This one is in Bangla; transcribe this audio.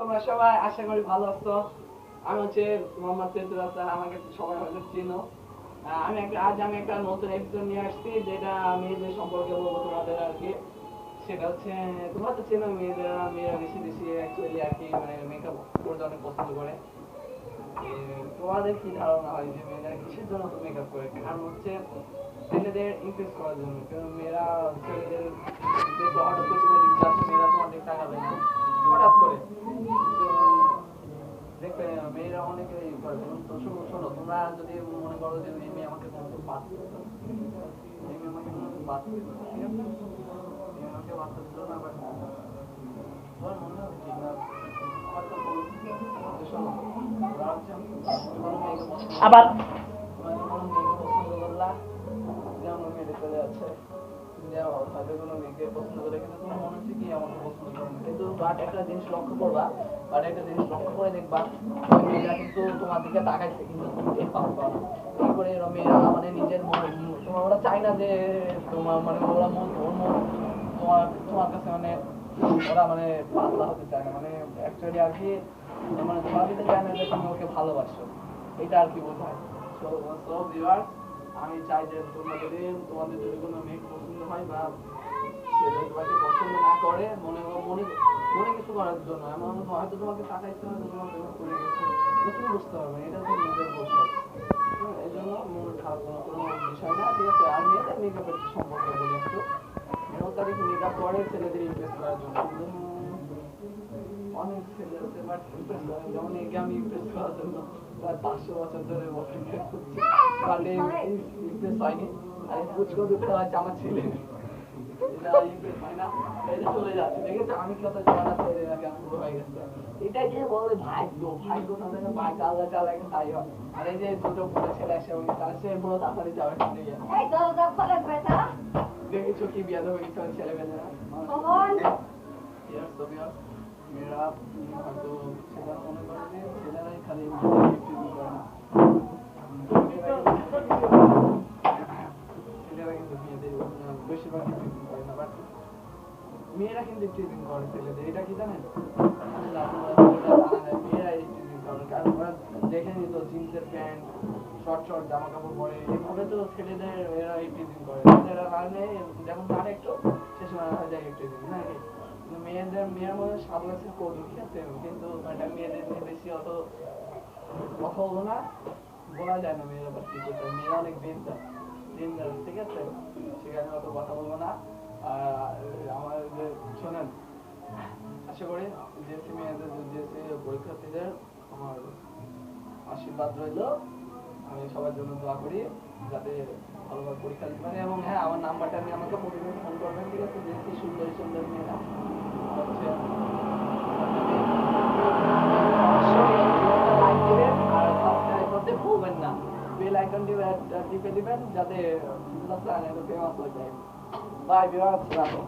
তোমরা সবাই আশা করি ভালো আছো। আমি হচ্ছে মোহাম্মদ তেজুল হাসান, আমাকে সবাই হয়তো চিনো। আমি একটা নতুন এপিসোড নিয়ে আসছি, যেটা মেয়েদের সম্পর্কে বলবো তোমাদের আর কি। সেটা হচ্ছে, তোমরা তো চেনো মেয়েরা বেশি বেশি অ্যাকচুয়ালি আর কি, মানে মেকআপ করতে অনেক পছন্দ করে। তোমাদের কি ধারণা হয় যে মেয়েরা কিসের জন্য মেকআপ করে? কারণ হচ্ছে ছেলেদের ইমপ্রেস করার জন্য। কারণ মেয়েরা ছেলেদের দেখবে হঠাৎ করে তুমি দেখবে মেয়েরা তোমার দিকে তাকাবে না হঠাৎ করে। তো দেখবে মেয়েরা অনেকে ই করে। তো শোনো শোনো, তোমরা যদি মনে করো যে এই মেয়ে আমাকে কোনো বাদ দিল, এই মেয়ে আমাকে কোনো বাদ দিল, ঠিক আছে? এই মেয়ে আমাকে বাদ দিল না, বাট তোমার মনে হবে কি না, হয়তো যে শোনো, ওরা হচ্ছে কোনো মেয়েকে পছন্দ আবার তোমার কোনো মেয়েকে পছন্দ করলা, যেমন ওই মেয়েটা চলে যাচ্ছে, হয়তো কোনো মেয়েকে পছন্দ করে, কিন্তু তোমার মনে হচ্ছে কি আমাকে পছন্দ করে না। কিন্তু বাট একটা জিনিস লক্ষ্য করবা, বাট একটা জিনিস লক্ষ্য করে দেখবা, ওই মেয়েটা কিন্তু তোমার দিকে তাকাইছে, কিন্তু তুমি টের পাবা না। তারপরে মেয়েরা মানে নিজের তোমার ওরা চায় না যে তোমার মানে ওরা ওর মন তোমার তোমার কাছে মানে ওরা মানে পাতলা হতে চায় না, মানে অ্যাকচুয়ালি আর কি, মানে তোমার দিতে চায় না যে তুমি ওকে ভালোবাসো, এটা আর কি বোঝায়। সো ভিউয়ার্স, আমি চাই যে তোমরা যদি তোমাদের যদি কোনো মেয়ে পছন্দ হয় বা ছেলে তোমাকে পছন্দ না করে, মনে মনে মনে কিছু করার জন্য, এমন হয়তো তোমাকে তাকাইছে না, তোমার প্রেমে পড়ে গেছে, তো তুমি বুঝতে পারবে এটা তো নিজের দোষ। এই জন্য মন খারাপ কোনো বিষয় না, ঠিক আছে? আর মেয়েদের মেকআপের সম্পর্কে বলি একটু। মেয়েরা মেকআপ করে ছেলেদের ইমপ্রেস করার জন্য। অনেক ছেলে আছে বাট ইমপ্রেস করে, যেমন একে আমি ইমপ্রেস করার জন্য প্রায় 500 বছর ধরে বয়ফ্রেন্ড করছি, বাট ইমপ্রেস হয়নি। আর এই পুচকো দুটো আছে আমার ছেলে, এটা ইমপ্রেস হয় না, এটা চলে যাচ্ছে। দেখেছো আমি কত জানা ছেলে আগে পুরো হয়ে গেছে। এটাই যে বলে ভাগ্য, ভাগ্য তাদের ভাগ্য আল্লাহ চালা এখন তাই হয়। আর এই যে দুটো পুরো ছেলে আসে এবং তার সে পুরো তাড়াতাড়ি যাবে সামনে গিয়ে। এই দরজা খোলে বেটা, দেখেছো কি বিয়াদ হয়ে গেছে ছেলে মেয়েরা। কখন ইয়ার সোভিয়ার মেয়েরা হয়তো ছেলেরা মনে করে যে ছেলেরাই খালি ইমপ্রেস করে না, ছেলেরা কিন্তু মেয়েদের বেশিরভাগ ইমপ্রেস করে না, বাট মেয়েরা কিন্তু ইমপ্রেস করে ছেলেদের। এটা কি জানেন? মেয়েরা ইমপ্রেস করে, কারণ ওরা দেখে নিত জিন্সের প্যান্ট, শর্ট শর্ট জামা কাপড় পরে, এভাবে তো ছেলেদের এরা ইমপ্রেস করে। ছেলেরা মানে যখন তার একটু সে সময় হয়ে যায় ইমপ্রেস নাকি। মেয়ের মধ্যে স্বাদ আছে কদু, ঠিক আছে? কিন্তু এটা মেয়েদের বেশি অত কথা বলবো না, বলা যায় না মেয়েরা আবার কি করতে। মেয়েরা অনেক ডেঞ্জার, ঠিক আছে? সেখানে অত কথা বলবো না। আর আমার যে শোনেন, আশা করি জিএসসি মেয়েদের জিএসসি পরীক্ষার্থীদের আমার আশীর্বাদ রইল। আমি সবার জন্য দোয়া করি যাতে ভালোভাবে পরীক্ষা দিতে পারে। এবং হ্যাঁ, আমার নাম্বারটা আমি আমাকে প্রতিদিন ফোন করবেন, ঠিক আছে? জিএসসি সুন্দরী সুন্দর মেয়েরা হচ্ছে আর সাবস্ক্রাইব করতে ভুলবেন না, বেল আইকনটি টিপে দিবেন যাতে ফেমাস হয়ে যায়। বাই ভিউয়ার্স, রাখো।